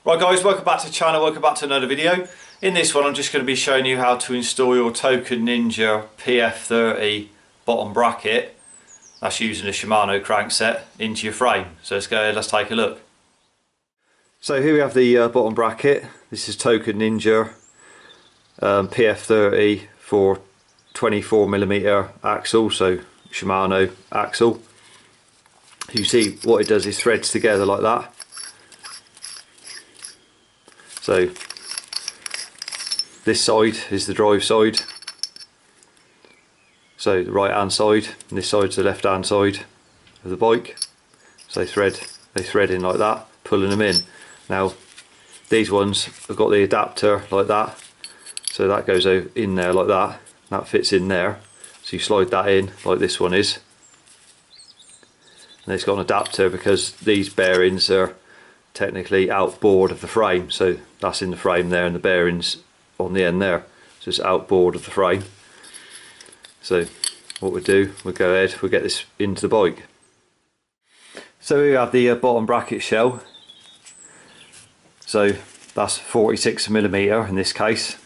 Right guys, welcome back to the channel, welcome back to another video. In this one I'm just going to be showing you how to install your Token Ninja PF30 bottom bracket, that's using a Shimano crankset, into your frame. So let's go ahead, let's take a look. So here we have the bottom bracket. This is Token Ninja PF30 for 24mm axle, so Shimano axle. You see what it does is threads together like that. So this side is the drive side, so the right hand side, and this side's the left hand side of the bike. So they thread in like that, pulling them in. Now these ones have got the adapter like that, so that goes in there like that, that fits in there. So you slide that in like this one is, and it's got an adapter because these bearings are technically outboard of the frame, so that's in the frame there and the bearings on the end there, so it's outboard of the frame. So what we do, we'll go ahead, we'll get this into the bike. So we have the bottom bracket shell, so that's 46mm in this case,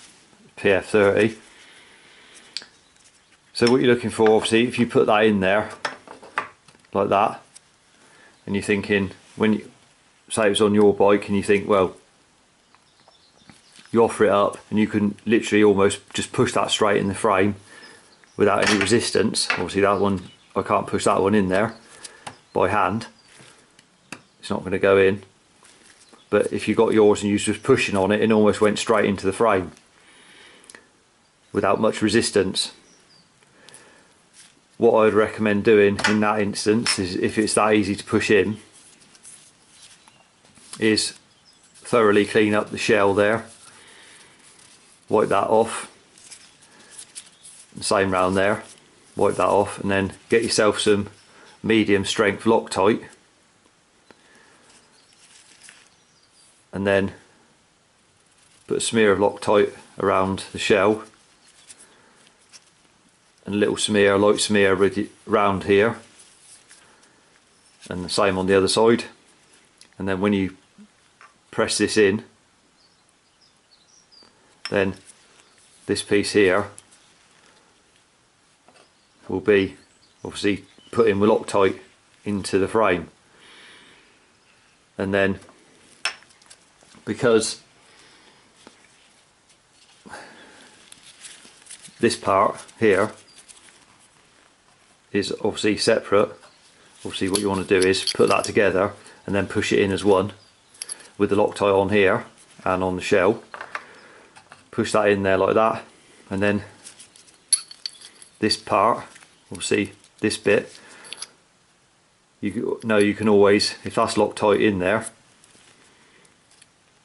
PF30. So what you're looking for, obviously, if you put that in there like that, and you're thinking, when you say it's on your bike and you think, well, you offer it up and you can literally almost just push that straight in the frame without any resistance. Obviously that one, I can't push that one in there by hand, it's not going to go in. But if you got yours and you was just pushing on it, it almost went straight into the frame without much resistance. What I would recommend doing in that instance is, if it's that easy to push in, is thoroughly clean up the shell there, wipe that off, the same round there, wipe that off, and then get yourself some medium strength Loctite, and then put a smear of Loctite around the shell, and a little smear, a light smear around here, and the same on the other side. And then when you press this in, then this piece here will be obviously put in with Loctite into the frame. And then, because this part here is obviously separate, obviously what you want to do is put that together and then push it in as one with the Loctite on here and on the shell. Push that in there like that, and then this part, obviously this bit, you can always, if that's Loctite in there,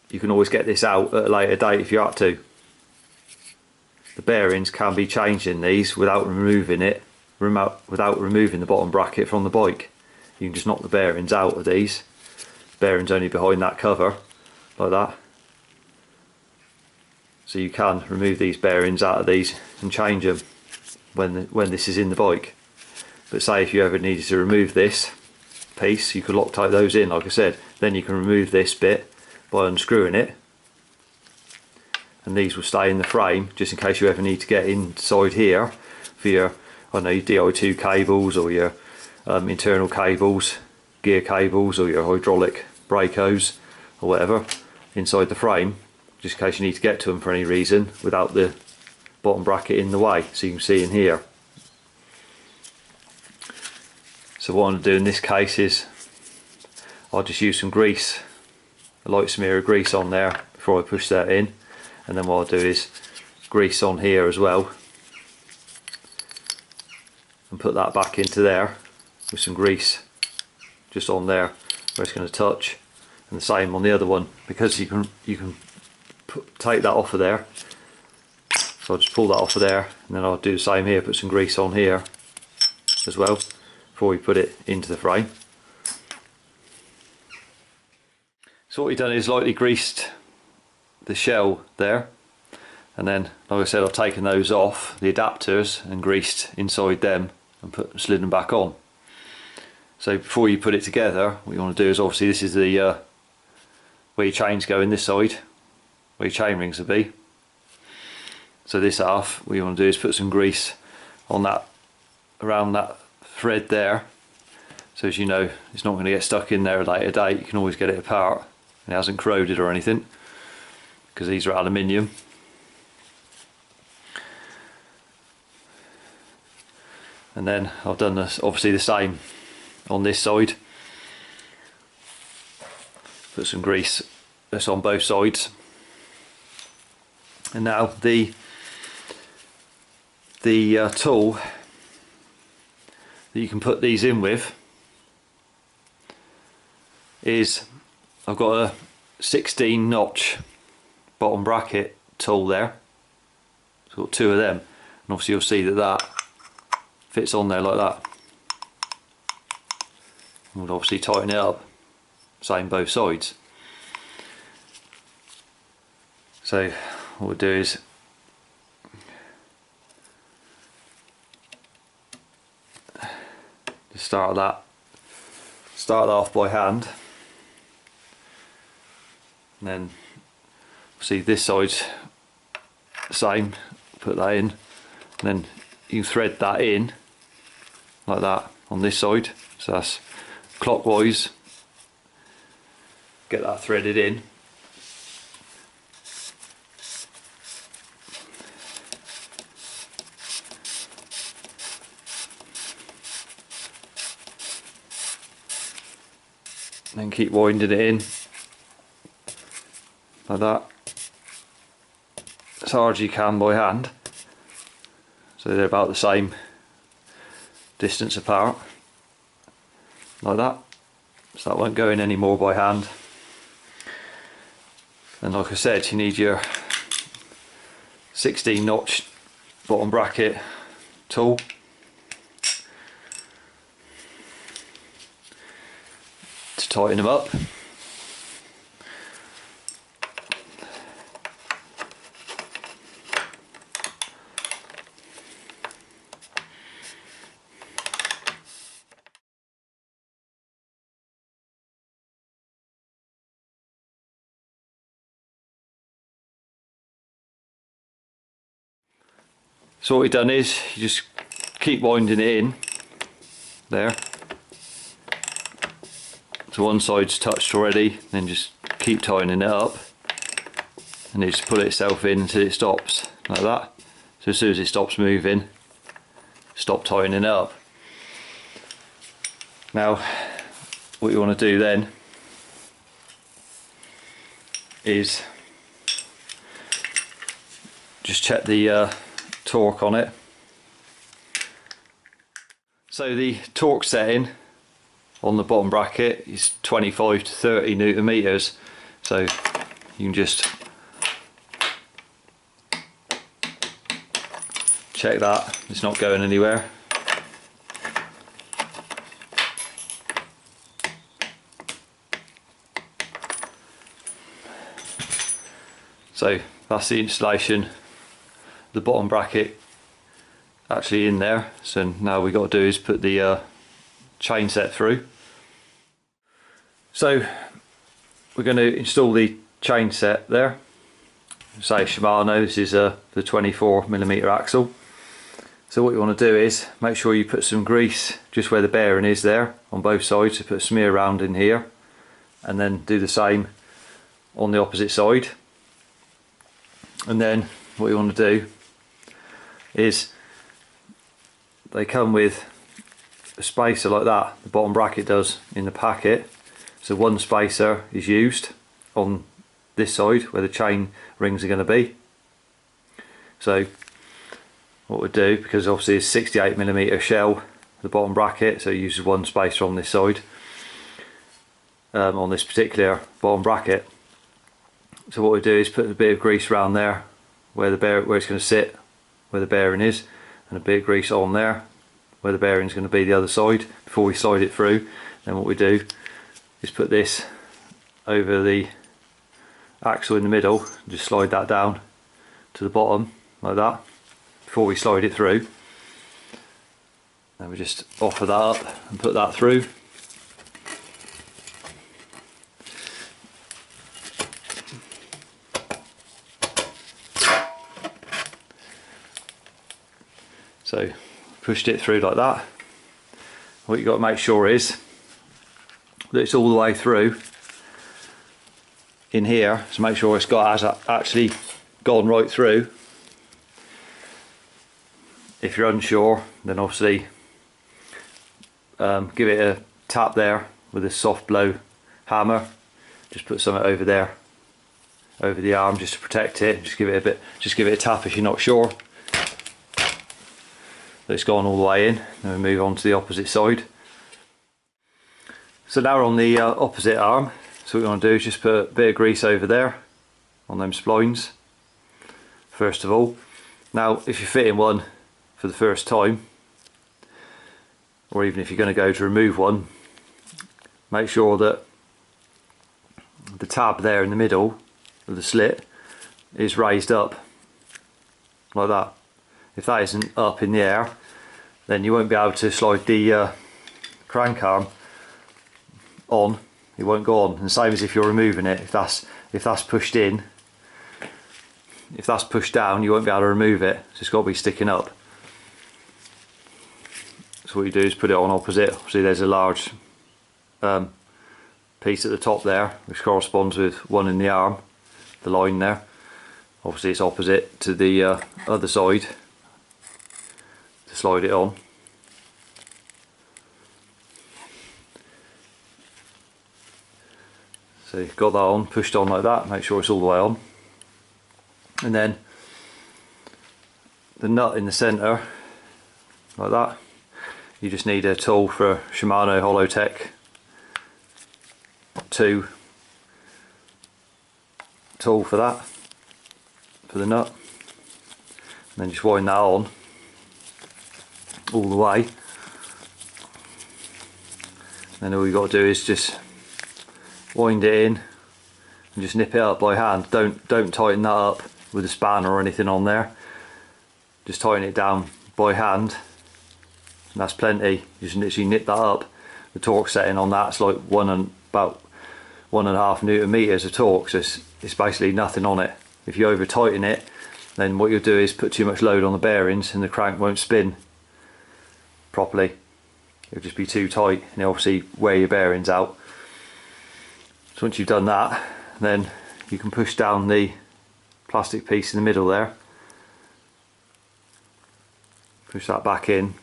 you can always get this out at a later date if you have to. The bearings can be changed in these without removing the bottom bracket from the bike. You can just knock the bearings out of these. Bearings only behind that cover, like that. So you can remove these bearings out of these and change them when this is in the bike. But say if you ever needed to remove this piece, you could Loctite those in, like I said. Then you can remove this bit by unscrewing it, and these will stay in the frame just in case you ever need to get inside here for your, I don't know, your Di2 cables or your internal cables, gear cables, or your hydraulic brake hose or whatever inside the frame, just in case you need to get to them for any reason without the bottom bracket in the way. So you can see in here. So what I'm going to do in this case is I'll just use some grease, a light smear of grease on there before I push that in, and then what I'll do is grease on here as well and put that back into there with some grease just on there where it's going to touch, and the same on the other one, because you can take that off of there. So I'll just pull that off of there, and then I'll do the same here, put some grease on here as well before we put it into the frame. So what we've done is lightly greased the shell there, and then, like I said, I've taken those off, the adapters, and greased inside them and slid them back on. So before you put it together, what you want to do is, obviously this is the where your chains go in this side, where your chain rings will be. So this half, what you want to do is put some grease on that, around that thread there, so as you know it's not going to get stuck in there at a later date. You can always get it apart and it hasn't corroded or anything, because these are aluminium. And then I've done this, obviously the same on this side. Put some grease that's on both sides. And now the tool that you can put these in with is, I've got a 16 notch bottom bracket tool there. So I've got two of them, and obviously you'll see that that fits on there like that. And we'll obviously tighten it up, same both sides. So what we'll do is just start that off by hand, and then see this side's the same, put that in, and then you thread that in like that on this side, so that's clockwise, get that threaded in. And then keep winding it in like that, as hard as you can by hand, so they're about the same distance apart, like that, so that won't go in any more by hand. And like I said, you need your 16 notch bottom bracket tool. To tighten them up. So what we've done is you just keep winding it in there. So one side's touched already, then just keep tightening it up, and it just pull itself in until it stops, like that. So as soon as it stops moving, stop tightening it up. Now what you want to do then is just check the torque on it. So the torque setting on the bottom bracket is 25 to 30 newton meters, so you can just check that it's not going anywhere. So that's the installation, the bottom bracket actually in there. So now we've got to do is put the chain set through. So we're going to install the chain set there. Say Shimano, this is the 24mm axle. So what you want to do is make sure you put some grease just where the bearing is there on both sides, so put a smear around in here, and then do the same on the opposite side. And then what you want to do is, they come with a spacer like that, the bottom bracket does in the packet. So one spacer is used on this side where the chain rings are going to be. So what we do, because obviously it's 68mm shell, the bottom bracket, so it uses one spacer on this side, on this particular bottom bracket. So what we do is put a bit of grease around there where where it's going to sit, where the bearing is, and a bit of grease on there where the bearing is going to be the other side before we slide it through. Then what we do is put this over the axle in the middle and just slide that down to the bottom like that before we slide it through. Then we just offer that up and put that through. So pushed it through like that. What you've got to make sure is that it's all the way through in here, so make sure has actually gone right through. If you're unsure, then obviously give it a tap there with a soft blow hammer. Just put something over there, over the arm, just to protect it. Just give it a tap if you're not sure that it's gone all the way in. Then we move on to the opposite side. So now we're on the opposite arm. So what we want to do is just put a bit of grease over there on them splines first of all. Now if you're fitting one for the first time, or even if you're going to go to remove one, make sure that the tab there in the middle of the slit is raised up like that. If that isn't up in the air, then you won't be able to slide the crank arm on. It won't go on. And same as if you're removing it, if that's pushed in, if that's pushed down, you won't be able to remove it. So it's got to be sticking up. So what you do is put it on opposite. See, there's a large piece at the top there, which corresponds with one in the arm, the line there. Obviously it's opposite to the other side to slide it on. So you've got that on, pushed on like that, make sure it's all the way on. And then the nut in the centre, like that. You just need a tool for Shimano Hollowtech 2 tool for that, for the nut. And then just wind that on all the way. And then all you've got to do is just wind it in and just nip it up by hand. Don't tighten that up with a spanner or anything on there. Just tighten it down by hand, and that's plenty. You just literally nip that up. The torque setting on that's like about 1.5 Newton meters of torque, so it's basically nothing on it. If you over tighten it, then what you'll do is put too much load on the bearings and the crank won't spin properly. It'll just be too tight and you'll obviously wear your bearings out. So once you've done that, then you can push down the plastic piece in the middle there, push that back in,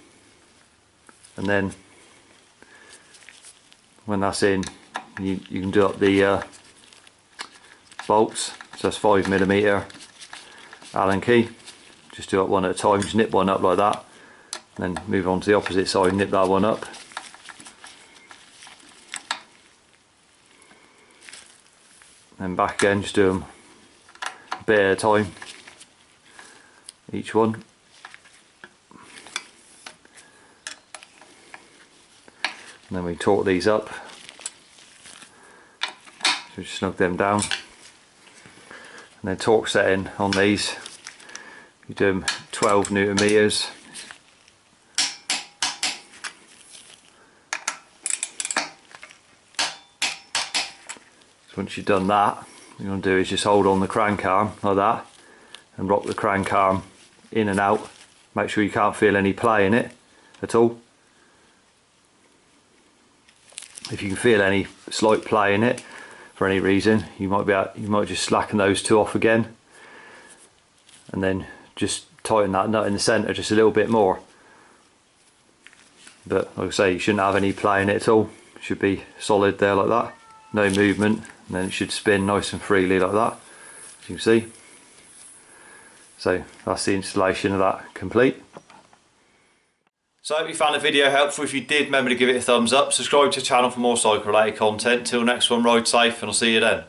and then when that's in, you can do up the bolts. So that's 5mm Allen key. Just do it one at a time, just nip one up like that, then move on to the opposite side, nip that one up. Then back again, just do them a bit at a time, each one. And then we torque these up, so just snug them down. And then torque setting on these, you do them 12 Newton meters. Once you've done that, what you're going to do is just hold on the crank arm like that and rock the crank arm in and out. Make sure you can't feel any play in it at all. If you can feel any slight play in it for any reason, you might just slacken those two off again, and then just tighten that nut in the centre just a little bit more. But like I say, you shouldn't have any play in it at all. It should be solid there like that, no movement. And then it should spin nice and freely like that, as you can see. So that's the installation of that complete. So I hope you found the video helpful. If you did, remember to give it a thumbs up, subscribe to the channel for more cycle related content. Till next one, ride safe and I'll see you then.